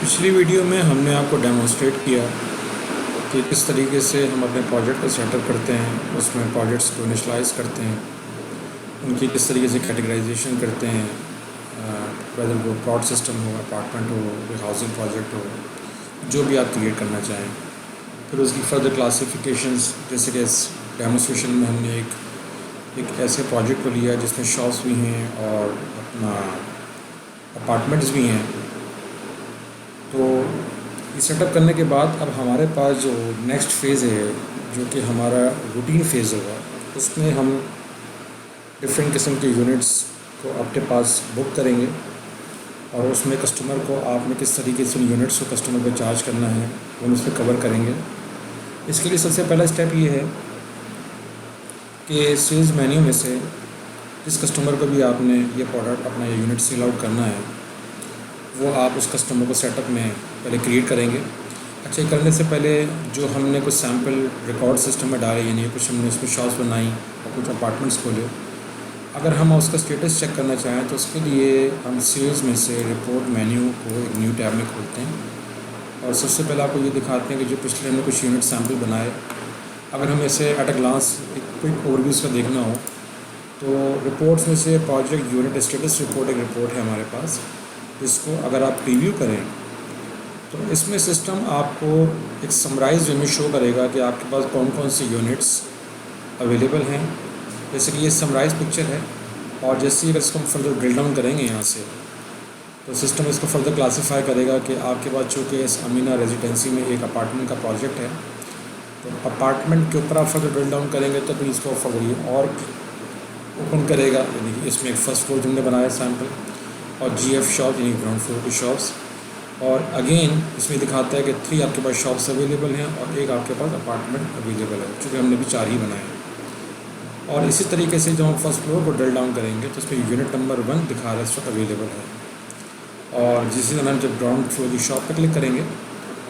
पिछली वीडियो में हमने आपको डेमोन्स्ट्रेट किया कि किस तरीके से हम अपने प्रोजेक्ट को सेटअप करते हैं, उसमें प्रोजेक्ट्स को इनिशलाइज करते हैं, उनकी किस तरीके से कैटेगराइजेशन करते हैं, वेदर वो प्लॉट सिस्टम हो, अपार्टमेंट हो, कोई हाउसिंग प्रोजेक्ट हो, जो भी आप क्रिएट करना चाहें। फिर उसकी फर्दर क्लासिफिकेशंस, जैसे कि इस डेमोन्स्ट्रेशन में हमने एक ऐसे प्रोजेक्ट को लिया जिसमें शॉप्स भी हैं और अपना अपार्टमेंट्स भी हैं। तो ये सेटअप करने के बाद अब हमारे पास जो नेक्स्ट फ़ेज़ है, जो कि हमारा रूटीन फ़ेज़ होगा, उसमें हम डिफरेंट किस्म के यूनिट्स को अपने पास बुक करेंगे और उसमें कस्टमर को आपने किस तरीके से उन यूनिट्स को कस्टमर को चार्ज करना है वो हम उसमें कवर करेंगे। इसके लिए सबसे पहला स्टेप ये है कि सेल्स मेन्यू में से जिस कस्टमर को भी आपने ये प्रोडक्ट अपना ये यूनिट सेल आउट करना है, वो आप उस कस्टमर को सेटअप में पहले क्रिएट करेंगे। अच्छा, ये करने से पहले जो हमने कुछ सैम्पल रिकॉर्ड सिस्टम में डाले, यानी कुछ हमने उसमें शॉप्स बनाई और कुछ अपार्टमेंट्स खोले, अगर हम उसका स्टेटस चेक करना चाहें तो उसके लिए हम सेल्स में से रिपोर्ट मेन्यू को एक न्यू टैब में खोलते हैं और सबसे पहले आपको ये दिखाते हैं कि जो पिछले हमने कुछ यूनिट सैम्पल बनाए, अगर हम ऐसे एट अ ग्लांस एक क्विक ओवरव्यू उसका देखना हो तो रिपोर्ट्स में से प्रोजेक्ट यूनिट स्टेटस रिपोर्ट एक रिपोर्ट है हमारे पास। इसको अगर आप प्रीव्यू करें तो इसमें सिस्टम आपको एक समराइज इमेज शो करेगा कि आपके पास कौन कौन से यूनिट्स अवेलेबल हैं। जैसे कि ये समराइज पिक्चर है और जैसे ही इसको हम फर्दर ड्रिल डाउन करेंगे यहाँ से तो सिस्टम इसको फर्दर क्लासीफाई करेगा कि आपके पास चूँकि इस अमीना रेजिडेंसी में एक अपार्टमेंट का प्रोजेक्ट है, तो अपार्टमेंट के ऊपर आप फर्दर ड्रिल डाउन करेंगे तो फिर इसको फर्दर ये और ओपन करेगा। यानी कि इसमें एक फ़र्स्ट फ्लोर हमने बनाया सैम्पल और GF शॉप यानी ग्राउंड फ्लोर की शॉप्स, और अगेन इसमें दिखाता है कि 3 आपके पास शॉप्स अवेलेबल हैं और एक आपके पास अपार्टमेंट अवेलेबल है, चूँकि हमने भी 4 ही बनाए हैं। और इसी तरीके से जब हम फर्स्ट फ्लोर को ड्रिल डाउन करेंगे तो उसमें यूनिट नंबर 1 दिखा रहा है, इस वक्त अवेलेबल है। और जिस दिन हम जब ग्राउंड फ्लोर की शॉप पर क्लिक करेंगे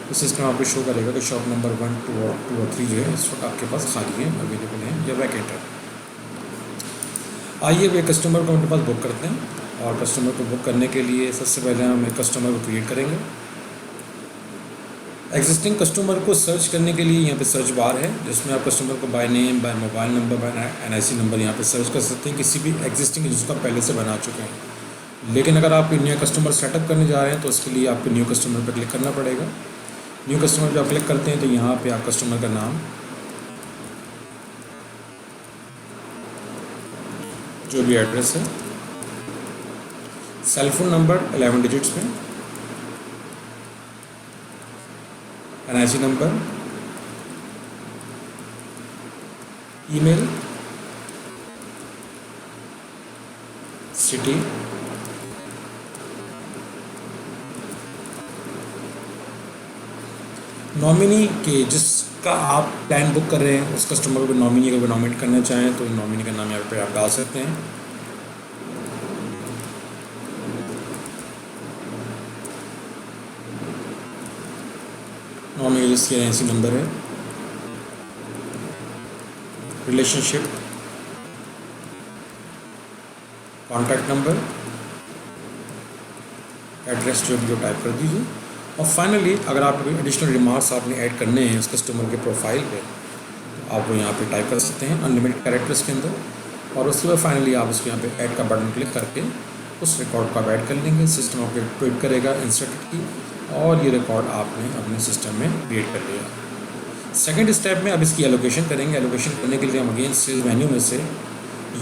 तो सिस्टम आपको शो करेगा कि शॉप नंबर 1, 2 और 3 जो है इस वक्त आपके पास खाली है, अवेलेबल है या वैकेंट है। आइए वे कस्टमर को अपने पास बुक करते हैं और कस्टमर को बुक करने के लिए सबसे पहले हम एक कस्टमर को क्रिएट करेंगे। एग्जिस्टिंग कस्टमर को सर्च करने के लिए यहाँ पे सर्च बार है जिसमें आप कस्टमर को by name, by mobile number, by NIC number यहाँ पे सर्च कर सकते हैं, किसी भी एग्जिस्टिंग जिसका पहले से बना चुके हैं। लेकिन अगर आप नया कस्टमर सेटअप करने जा रहे हैं तो उसके लिए आपको न्यू कस्टमर पर क्लिक करना पड़ेगा। न्यू कस्टमर जब आप क्लिक करते हैं तो यहाँ पर आप कस्टमर का नाम, जो भी एड्रेस है, सेल फोन नंबर 11 डिजिट्स में, NIC number, email, city, nominee के जिसका आप प्लान बुक कर रहे हैं उस कस्टमर को नॉमिनी अगर नॉमिनेट करना चाहें तो नॉमिनी का नाम यहाँ पे आप डाल सकते हैं। नॉमिनी जिसकी NIC नंबर है, रिलेशनशिप, कॉन्टैक्ट नंबर, एड्रेस जो भी टाइप कर दीजिए। और फाइनली अगर आप कोई एडिशनल रिमार्क्स आपने ऐड करने हैं उस कस्टमर के प्रोफाइल पे तो आप वो यहाँ पे टाइप कर सकते हैं अनलिमिटेड कैरेक्टर्स के अंदर, और उसके बाद फाइनली आप उसको यहाँ पे ऐड का बटन क्लिक करके उस रिकॉर्ड को आप ऐड कर लेंगे। सिस्टम आपको ट्वीट करेगा इंसर्ट की, और ये रिकॉर्ड आपने अपने सिस्टम में क्रिएट कर लिया। सेकेंड स्टेप में अब इसकी एलोकेशन करेंगे। एलोकेशन करने के लिए हम अगेन सेल्स मेन्यू में से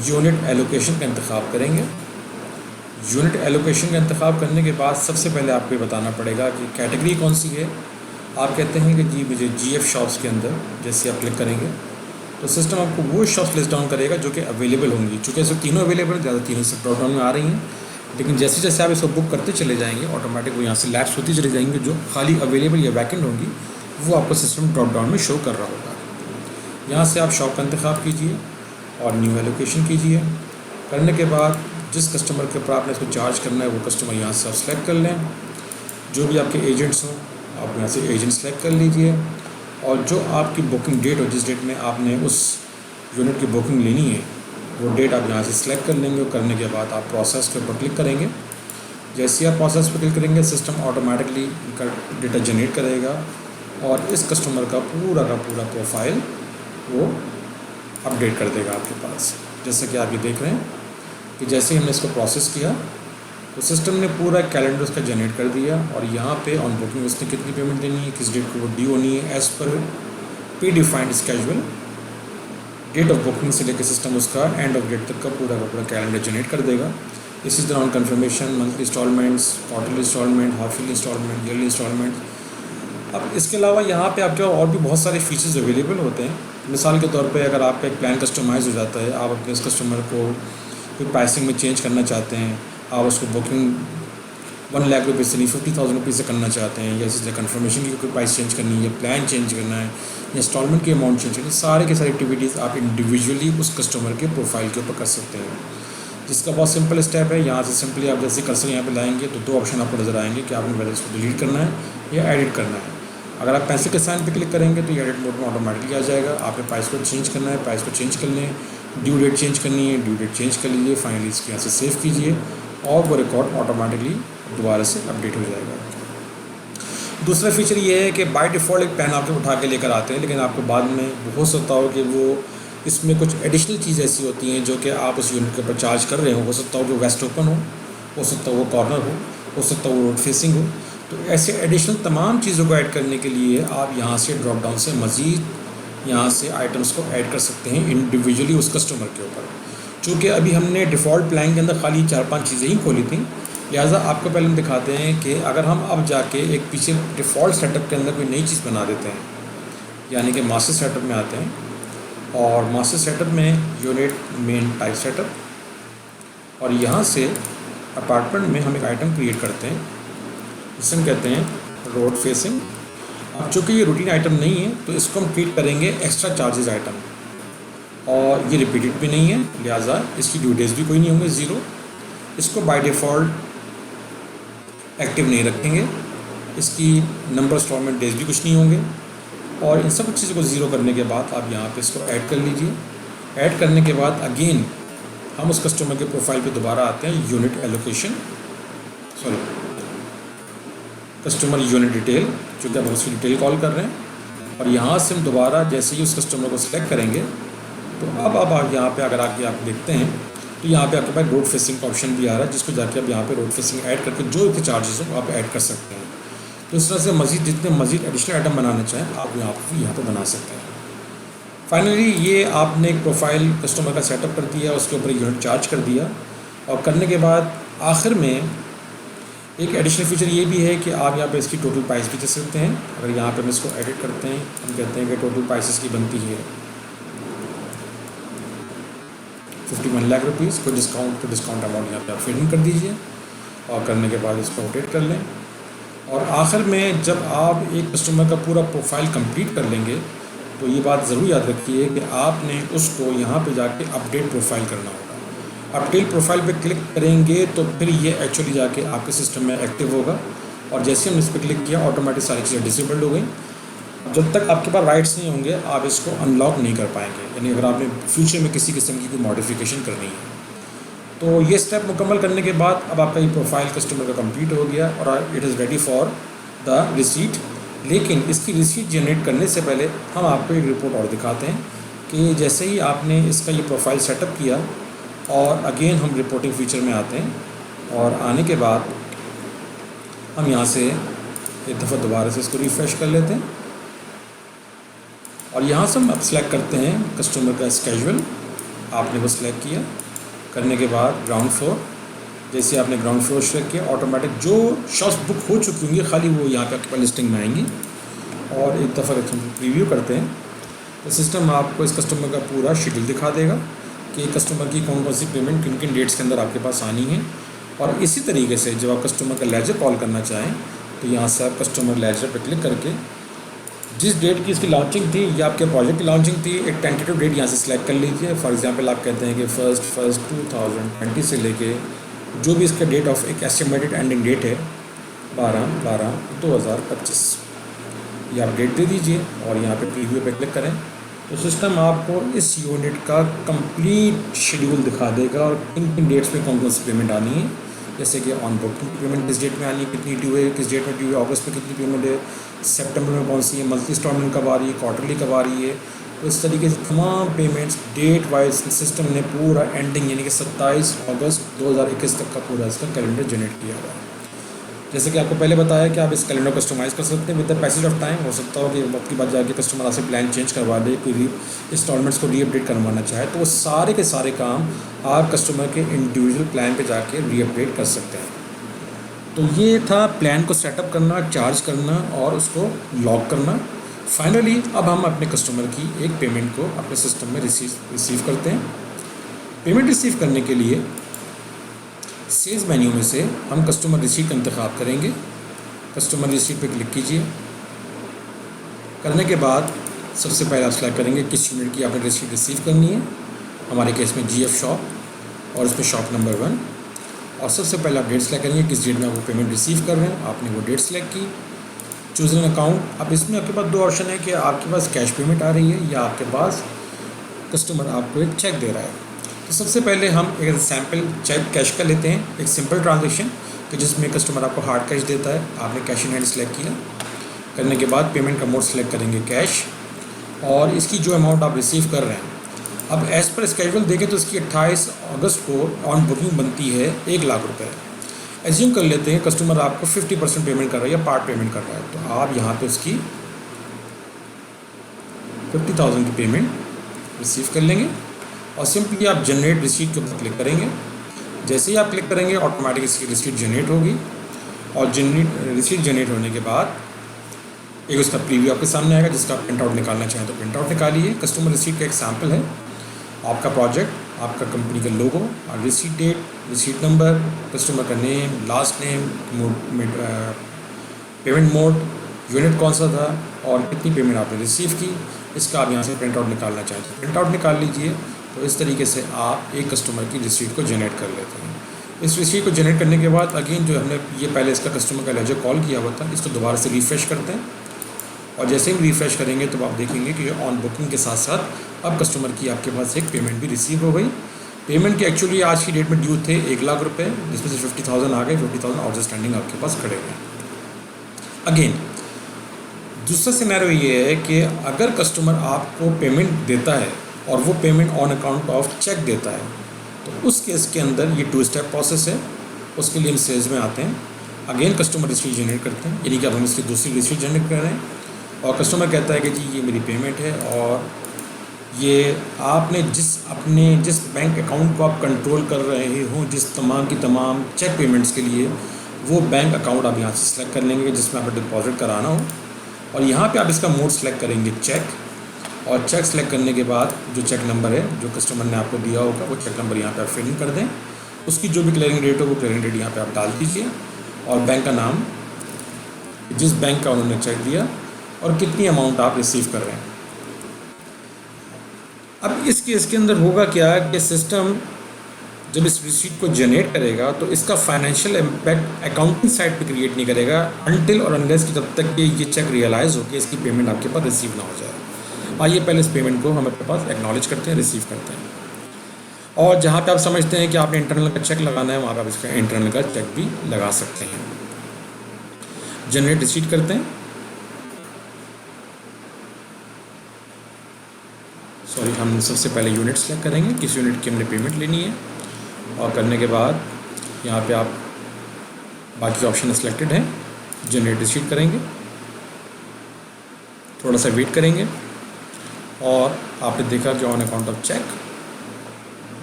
यूनिट एलोकेशन का इंतखाब करेंगे। यूनिट एलोकेशन का इंतखाब करने के बाद सबसे पहले आपको बताना पड़ेगा कि कैटेगरी कौन सी है। आप कहते हैं कि जी मुझे GF शॉप्स के अंदर, जैसे आप क्लिक करेंगे तो सिस्टम आपको वो शॉप्स लिस्ट डाउन करेगा जो कि अवेलेबल होंगी। चूँकि इसमें तीनों अवेलेबल हैं, ज़्यादा तीनों से ड्रॉप डाउन में आ रही हैं, लेकिन जैसे जैसे आप इसको बुक करते चले जाएंगे ऑटोमेटिक वो यहाँ से लैप्स होती चली जाएंगी। जो खाली अवेलेबल या वैकेंट होंगी वो आपको सिस्टम ड्रॉप डाउन में शो कर रहा होगा। यहाँ से आप शॉप का इंतखाब कीजिए और न्यू एलोकेशन कीजिए। करने के बाद जिस कस्टमर के ऊपर आपने इसको चार्ज करना है वो कस्टमर यहाँ से आप सेलेक्ट कर लें। जो भी आपके एजेंट्स हों आप यहाँ से एजेंट सेलेक्ट कर लीजिए, और जो आपकी बुकिंग डेट हो, जिस डेट में आपने उस यूनिट की बुकिंग लेनी है वो डेट आप यहाँ से सिलेक्ट कर लेंगे। और करने के बाद आप प्रोसेस के ऊपर क्लिक करेंगे जैसे ही आप प्रोसेस पर क्लिक करेंगे सिस्टम ऑटोमेटिकली इनका डेटा जनरेट करेगा और इस कस्टमर का पूरा प्रोफाइल वो अपडेट कर देगा आपके पास। जैसे कि आप ये देख रहे हैं कि जैसे ही हमने इसको प्रोसेस किया तो सिस्टम ने पूरा कैलेंडर उसका जनरेट कर दिया और यहाँ पे ऑन बुकिंग उसने कितनी पेमेंट देनी है, किस डेट को वो ड्यू होनी है, as per predefined schedule date of booking से लेकर सिस्टम उसका एंड ऑफ डेट तक का पूरा कैलेंडर जनरेट कर देगा। इसी तरह on confirmation monthly installments, quarterly installment, half yearly installment, yearly installment. अब इसके अलावा यहाँ पे आपके और भी बहुत सारे फीचर्स अवेलेबल होते हैं। मिसाल के तौर पे अगर आपका एक प्लान कस्टमाइज़ हो जाता है, आप अपने इस कस्टमर को कोई प्राइसिंग में चेंज करना चाहते हैं, आप उसको बुकिंग 1 लाख रुपये से नहीं 50,000 रुपये से करना चाहते हैं, या इसी तरह कन्फर्मेशन की कोई प्राइस चेंज करनी है, या प्लान चेंज करना है, या इंस्टॉलमेंट की अमाउंट चेंज करनी है, सारे के सारे एक्टिविटीज़ आप इंडिविजुअली उस कस्टमर के प्रोफाइल के ऊपर कर सकते हैं। जिसका बहुत सिंपल स्टेप है। यहाँ से सिंपली आप जैसे कर्सर यहाँ पे लाएंगे तो 2 ऑप्शन आपको नज़र आएंगे कि आपने पहले इसको डिलीट करना है या एडिट करना है। अगर आप पैसे के साइन पे क्लिक करेंगे तो ये एडिट मोड में ऑटोमेटिकली आ जाएगा। आपने प्राइस को चेंज करना है, प्राइस को चेंज कर लें, ड्यू डेट चेंज करनी है, ड्यू डेट चेंज कर लीजिए, फाइनली इसके यहाँ से सेव कीजिए और वो रिकॉर्ड ऑटोमेटिकली दोबारा से अपडेट हो जाएगा। दूसरा फीचर ये है कि बाय डिफ़ॉल्ट एक पेन आपके उठा के लेकर आते हैं, लेकिन आपको बाद में हो सकता हो कि वो इसमें कुछ एडिशनल चीज़ ऐसी होती हैं जो कि आप उस यूनिट के ऊपर चार्ज कर रहे हो सकता हो कि वेस्ट ओपन हो सकता हो वो कॉर्नर हो सकता हो वो रोड फेसिंग हो। तो ऐसे एडिशनल तमाम चीज़ों को ऐड करने के लिए आप यहाँ से ड्रॉप डाउन से मज़ीद यहाँ से आइटम्स को ऐड कर सकते हैं इंडिविजुअली उस कस्टमर के ऊपर। चूँकि अभी हमने डिफ़ॉल्ट प्लान के अंदर खाली 4-5 चीज़ें ही खोली थी, लिहाजा आपको पहले हम दिखाते हैं कि अगर हम अब जाके एक पीछे डिफ़ॉल्ट सेटअप के अंदर कोई नई चीज़ बना देते हैं, यानी कि मास्टर सेटअप में आते हैं और मास्टर सेटअप में यूनिट मेन टाइप सेटअप और यहाँ से अपार्टमेंट में हम एक आइटम क्रिएट करते हैं जिसे हम कहते हैं रोड फेसिंग। अब चूँकि ये रूटीन आइटम नहीं है तो इसको हम ट्रीट करेंगे एक्स्ट्रा चार्जेस आइटम और ये रिपीटेड भी नहीं है, लिहाजा इसकी ड्यू डेज भी कोई नहीं होंगे, 0। इसको बाय डिफ़ॉल्ट एक्टिव नहीं रखेंगे, इसकी नंबर इंस्टॉलमेंट डेज भी कुछ नहीं होंगे और इन सब चीज़ों को 0 करने के बाद आप यहाँ पे इसको ऐड कर लीजिए। ऐड करने के बाद अगेन हम उस कस्टमर के प्रोफाइल पे दोबारा आते हैं, unit allocation customer unit detail, जो कि आप उसकी डिटेल कॉल कर रहे हैं और यहाँ से हम दोबारा जैसे ही उस कस्टमर को सिलेक्ट करेंगे तो अब आप यहाँ पे अगर आके आप देखते हैं तो यहाँ पे आपके पास रोड फेसिंग का ऑप्शन भी आ रहा है, जिसको जाके आप यहाँ पे रोड फेसिंग ऐड करके जो इसके चार्जेस हो आप ऐड कर सकते हैं। तो इस तरह से मज़ीद जितने मज़ीद एडिशनल आइटम बनाना चाहें आप यहाँ पे बना सकते हैं। फाइनली ये आपने एक प्रोफाइल कस्टमर का सेटअप कर दिया, उसके ऊपर यूनिट चार्ज कर दिया और करने के बाद आखिर में एक एडिशनल फीचर ये भी है कि आप यहाँ पे इसकी टोटल प्राइस भी दे सकते हैं। अगर यहाँ पे हम इसको एडिट करते हैं, हम कहते हैं कि टोटल प्राइस की बनती है 51 लाख रुपीज़, कोई डिस्काउंट तो डिस्काउंट अमाउंट यहाँ पे आप फिल इन कर दीजिए और करने के बाद इसको रोटेट कर लें और आखिर में जब आप एक कस्टमर का पूरा प्रोफाइल कंप्लीट कर लेंगे तो ये बात ज़रूर याद रखिए कि आपने उसको यहाँ पे जाके अपडेट प्रोफाइल करना होगा। अपडेट प्रोफाइल पे क्लिक करेंगे तो फिर ये एक्चुअली जाके आपके सिस्टम में एक्टिव होगा और जैसे हमने इस पर क्लिक किया ऑटोमेटिक सारी चीज़ें डिसेबल्ड हो गई। जब तक आपके पास राइट्स नहीं होंगे आप इसको अनलॉक नहीं कर पाएंगे, यानी अगर आपने फ्यूचर में किसी किस्म की कोई मॉडिफिकेशन करनी है तो ये स्टेप मुकम्मल करने के बाद अब आपका ये प्रोफाइल कस्टमर का कंप्लीट हो गया और it is ready for the receipt. लेकिन इसकी रिसीट जनरेट करने से पहले हम आपको एक रिपोर्ट और दिखाते हैं कि जैसे ही आपने इसका ये प्रोफाइल सेटअप किया और अगेन हम रिपोर्टिंग फीचर में आते हैं और आने के बाद हम यहाँ से एक दफ़ा दोबारा से इसको रिफ़्रेश कर लेते हैं और यहाँ से हम अब सेलेक्ट करते हैं कस्टमर का स्केड्यूल। आपने वो सिलेक्ट किया, करने के बाद ग्राउंड फ्लोर, जैसे आपने ग्राउंड फ्लोर सेलेक्ट किया ऑटोमेटिक जो शॉप्स बुक हो चुकी होंगी खाली वो यहाँ पे आपके पास लिस्टिंग में आएंगी और एक दफ़ा रिव्यू करते हैं तो सिस्टम आपको इस कस्टमर का पूरा शेड्यूल दिखा देगा कि कस्टमर की कौन कौन सी पेमेंट किन किन डेट्स के अंदर आपके पास आनी है। और इसी तरीके से जब आप कस्टमर का लेजर कॉल करना चाहें तो यहाँ से आप कस्टमर लेजर पर क्लिक करके जिस डेट की इसकी लॉन्चिंग थी या आपके प्रोजेक्ट की लॉन्चिंग थी एक टेंटेटिव डेट यहाँ से सिलेक्ट कर लीजिए। फॉर एग्जांपल आप कहते हैं कि 1 2020 से लेके जो भी इसका डेट ऑफ एक एस्टिमेटेड एंडिंग डेट है 12/12/2025 ये आप डेट दे दीजिए और यहाँ पे प्रीव्यू पे क्लिक करें तो सिस्टम आपको इस यूनिट का कंप्लीट शेड्यूल दिखा देगा और किन किन डेट्स पे कौन कौन सी पेमेंट आनी है। जैसे कि ऑन बुकिंग पेमेंट किस डेट में आनी है, कितनी ड्यू है, किस डेट में ड्यू है, अगस्त में कितनी पेमेंट है, सितंबर में कौन सी है, मंथली इंस्टॉलमेंट कब आ रही है, क्वार्टरली कब आ रही है। तो इस तरीके से तमाम पेमेंट्स डेट वाइज सिस्टम ने पूरा एंडिंग यानी कि 27 अगस्त 2021 तक का पूरा इसका कैलेंडर जनरेट किया हुआ है। जैसे कि आपको पहले बताया कि आप इस कैलेंडर कस्टमाइज़ कर सकते हैं with the passage of time. हो सकता हो कि वक्त की बात जाके कस्टमर आपसे प्लान चेंज करवा दे, कोई इंस्टॉलमेंट्स को रीअपडेट करवाना चाहे, तो वो सारे के सारे काम आप कस्टमर के इंडिविजुअल प्लान पे जाके रीअपडेट कर सकते हैं। तो ये था प्लान को सेटअप करना, चार्ज करना और उसको लॉक करना। फाइनली अब हम अपने कस्टमर की एक पेमेंट को अपने सिस्टम में रिसीव करते हैं। पेमेंट रिसीव करने के लिए सेल्स मेन्यू में से हम कस्टमर रिसीट का इंतखाब करेंगे। कस्टमर रिसीट पे क्लिक कीजिए। करने के बाद सबसे पहले आप सेलेक्ट करेंगे किस यूनिट की आपने रिसीट रिसीव करनी है। हमारे केस में GF शॉप और इसमें शॉप नंबर 1। और सबसे पहले आप डेट सेलेक्ट करेंगे किस डेट में आप वो पेमेंट रिसीव कर रहे हैं। आपने वो डेट सेलेक्ट की। Choose an account. अब इसमें आपके पास 2 ऑप्शन है कि आपके पास कैश पेमेंट आ रही है या आपके पास कस्टमर आपको एक चेक दे रहा है। तो सबसे पहले हम एक सैम्पल चेक कैश का लेते हैं, एक सिंपल ट्रांजैक्शन कि जिसमें कस्टमर आपको हार्ड कैश देता है। आपने कैश इन हैंड सेलेक्ट किया। करने के बाद पेमेंट का मोड सेलेक्ट करेंगे कैश और इसकी जो अमाउंट आप रिसीव कर रहे हैं। अब एज़ पर स्केड्यूल देखें तो इसकी 28 अगस्त को ऑन बुकिंग बनती है 1 लाख रुपये। एज्यूम कर लेते हैं कस्टमर आपको 50% पेमेंट कर रहा है या पार्ट पेमेंट कर रहा है, तो आप यहाँ पे उसकी 50,000 की पेमेंट रिसीव कर लेंगे और सिंपली आप जनरेट रिसीट के ऊपर क्लिक करेंगे। जैसे ही आप क्लिक करेंगे ऑटोमेटिक इसकी रिसीट जनरेट होगी और रिसीट जनरेट होने के बाद एक उसका प्रीव्यू आपके सामने आएगा जिसका आप प्रिंट आउट निकालना चाहें तो प्रिंट आउट निकालिए। कस्टमर रिसीट का एक सैम्पल है, आपका प्रोजेक्ट, आपका कंपनी का लोगो और receipt date, receipt number, customer का name, last name, payment mode, unit कौन सा था और कितनी पेमेंट आपने रिसीव की। इसका आप यहाँ से प्रिंट आउट निकालना चाहें तो प्रिंट आउट निकाल लीजिए। तो इस तरीके से आप एक कस्टमर की रिसीट को जनरेट कर लेते हैं। इस रिसीट को जनरेट करने के बाद अगेन जो हमने ये पहले इसका कस्टमर का लेजर कॉल किया हुआ था इसको दोबारा से रिफ़्रेश करते हैं और जैसे ही रिफ़्रेश करेंगे तो आप देखेंगे कि ऑन बुकिंग के साथ साथ अब कस्टमर की आपके पास एक पेमेंट भी रिसीव हो गई। पेमेंट की एक्चुअली आज की डेट में ड्यू थे 1 लाख रुपये, जिसमें से 50,000 आ गए, 50,000 आउटस्टैंडिंग आपके पास खड़े हुए। अगेन दूसरा सिनेरियो ये है कि अगर कस्टमर आपको पेमेंट देता है और वो payment on account of cheque देता है तो उस केस के अंदर ये 2 स्टेप प्रोसेस है। उसके लिए हम सेल्स में आते हैं। अगेन कस्टमर रिसीट जनरेट करते हैं, यानी कि अब हम इसकी दूसरी रिसीट जनरेट कर रहे हैं और कस्टमर कहता है कि जी ये मेरी पेमेंट है और ये आपने जिस बैंक अकाउंट को आप कंट्रोल कर रहे हो, जिस तमाम की तमाम चेक पेमेंट्स के लिए वो बैंक अकाउंट आप यहाँ से सिलेक्ट कर लेंगे जिसमें आपको डिपॉजिट कराना हो और यहाँ पे आप इसका मोड सेलेक्ट करेंगे चेक और चेक सेलेक्ट करने के बाद जो चेक नंबर है जो कस्टमर ने आपको दिया होगा वो चेक नंबर यहाँ पे आप फिल इन कर दें। उसकी जो भी क्लियरिंग डेट हो वो क्लियरिंग डेट यहाँ पे आप डाल दीजिए और बैंक का नाम, जिस बैंक का उन्होंने चेक दिया और कितनी अमाउंट आप रिसीव कर रहे हैं। अब इस केस के अंदर होगा क्या कि सिस्टम जब इस रिसीट को जनरेट करेगा तो इसका फाइनेंशियल इम्पैक्ट अकाउंटिंग साइड पे क्रिएट नहीं करेगा अनटिल और अनलेस कि जब तक कि ये चेक रियलाइज़ हो कि इसकी पेमेंट आपके पास रिसीव ना हो जाए। आइए पहले इस पेमेंट को हम अपने पास एक्नॉलेज करते हैं, रिसीव करते हैं और जहाँ पे आप समझते हैं कि आपने इंटरनल का चेक लगाना है वहाँ पर आप इसका इंटरनल का चेक भी लगा सकते हैं। जनरेट रिसीट करते हैं। सॉरी, हम सबसे पहले यूनिट सेलेक्ट करेंगे किस यूनिट की हमने पेमेंट लेनी है और करने के बाद यहाँ पे आप बाकी ऑप्शन सेलेक्टेड हैं, जनरेट रिसीट करेंगे। थोड़ा सा वेट करेंगे और आपने देखा कि on account of cheque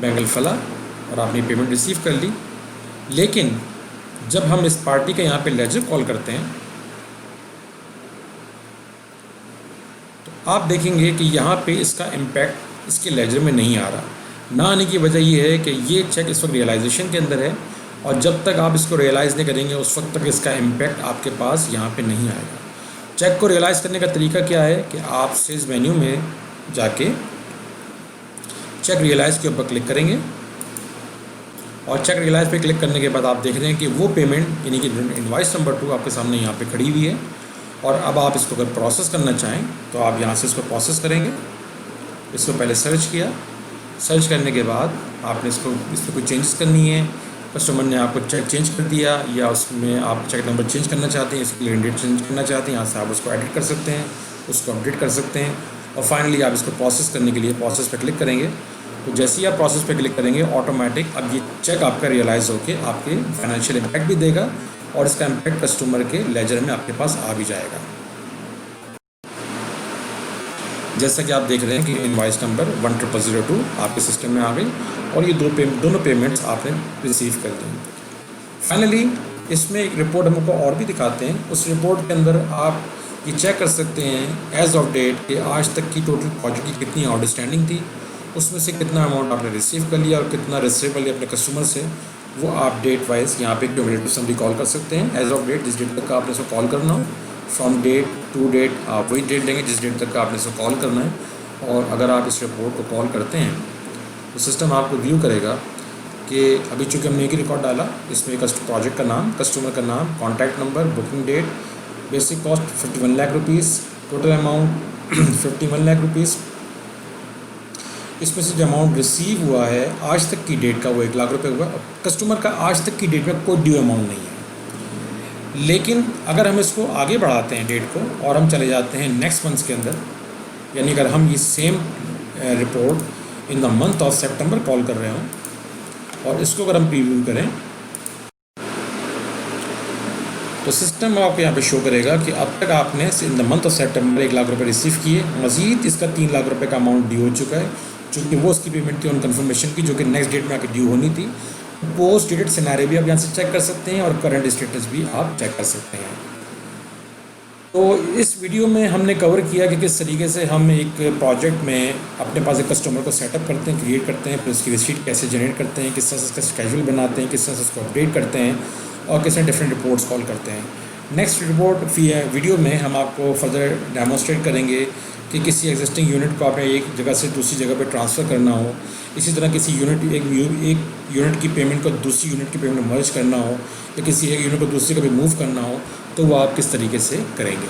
bank फला और आपने पेमेंट रिसीव कर ली। लेकिन जब हम इस पार्टी का यहाँ पे लेजर कॉल करते हैं तो आप देखेंगे कि यहाँ पे इसका इम्पैक्ट इसके लेजर में नहीं आ रहा। ना आने की वजह ये है कि ये चेक इस वक्त रियलाइजेशन के अंदर है और जब तक आप इसको रियलाइज़ नहीं करेंगे उस वक्त तक इसका इम्पैक्ट आपके पास यहाँ पे नहीं आएगा। चेक को रियलाइज़ करने का तरीका क्या है कि आप सेल्स मेन्यू में जाके चेक रियलाइज़ के ऊपर क्लिक करेंगे और चेक रियलाइज़ पे क्लिक करने के बाद आप देख रहे हैं कि वो पेमेंट यानी कि इनवॉइस नंबर 2 आपके सामने यहाँ पे खड़ी हुई है और अब आप इसको अगर प्रोसेस करना चाहें तो आप यहाँ से इसको प्रोसेस करेंगे। इसको पहले सर्च किया, सर्च करने के बाद आपने इसमें कोई चेंजेस करनी है, कस्टमर ने आपको चेक चेंज कर दिया या उसमें आप चेक नंबर चेंज करना चाहते हैं, एक्सपायरी डेट चेंज करना चाहते हैं, यहाँ से आप उसको एडिट कर सकते हैं, उसको अपडेट कर सकते हैं। और फाइनली आप इसको प्रोसेस करने के लिए प्रोसेस पे क्लिक करेंगे। तो जैसे ही आप प्रोसेस पे क्लिक करेंगे ऑटोमेटिक अब ये चेक आपका रियलाइज़ होकर आपके फाइनेंशियल इम्पैक्ट भी देगा और इसका इम्पैक्ट कस्टमर के लेजर में आपके पास आ भी जाएगा। जैसा कि आप देख रहे हैं कि इनवॉइस नंबर 10002 आपके सिस्टम में आ गई और ये दोनों पेमेंट्स आपने रिसीव कर दी। फाइनली इसमें एक रिपोर्ट हमको और भी दिखाते हैं। उस रिपोर्ट के अंदर आप ये चेक कर सकते हैं एज ऑफ डेट कि आज तक की टोटल प्रोजेक्ट की कितनी आउटस्टैंडिंग थी, उसमें से कितना अमाउंट आपने रिसीव कर लिया और कितना रिसीवेबल है अपने कस्टमर से, वो आप डेट वाइज यहाँ पे क्यूमुलेटिव समरी कॉल कर सकते हैं। एज ऑफ डेट जिस डेट तक का आपने इसको कॉल करना हो, फ्रॉम डेट टू डेट आप वही डेट देंगे जिस डेट तक का आपने इसको कॉल करना है। और अगर आप इस रिपोर्ट को कॉल करते हैं तो सिस्टम आपको व्यू करेगा कि अभी चूँकि हमने एक ही रिकॉर्ड डाला, इसमें प्रोजेक्ट का नाम, कस्टमर का नाम, contact number, booking date, basic cost 51 lakh rupees, total amount 51 lakh rupees. इसमें से जो अमाउंट रिसीव हुआ है आज तक की डेट का वो 1 लाख रुपए हुआ। कस्टमर का आज तक की डेट में कोई ड्यू अमाउंट नहीं है। लेकिन अगर हम इसको आगे बढ़ाते हैं डेट को और हम चले जाते हैं नेक्स्ट मंथ के अंदर, यानी अगर हम ये same report in the month of September call कर रहे हों और इसको अगर हम प्रीव्यू करें तो सिस्टम आपको यहाँ पे शो करेगा कि अब तक आपने इन द मंथ ऑफ सितंबर 1 लाख रुपए रिसीव किए, मज़ीद इसका 3 लाख रुपए का अमाउंट ड्यू हो चुका है, चूँकि वो उसकी पेमेंट थी ऑन कन्फर्मेशन की जो कि नेक्स्ट डेट में आके ड्यू होनी थी। पोस्ट डेटेड सिनेरियो भी आप यहाँ से चेक कर सकते हैं और करंट स्टेटस भी आप चेक कर सकते हैं। तो इस वीडियो में हमने कवर किया कि किस तरीके से हम एक प्रोजेक्ट में अपने पास एक कस्टमर को सेटअप करते हैं, क्रिएट करते हैं, फिर उसकी रिसीट कैसे जनरेट करते हैं, किस तरह से उसका स्केड्यूल बनाते हैं, किस तरह से उसको अपडेट करते हैं और किस तरह डिफरेंट रिपोर्ट्स कॉल करते हैं। नेक्स्ट वीडियो में हम आपको फर्दर डेमोस्ट्रेट करेंगे कि किसी एग्जिस्टिंग यूनिट को आपने एक जगह से दूसरी जगह पर ट्रांसफ़र करना हो, इसी तरह किसी एक यूनिट की पेमेंट को दूसरी यूनिट की पेमेंट में मर्ज करना हो या किसी एक यूनिट को दूसरी का भी मूव करना हो तो वो आप किस तरीके से करेंगे।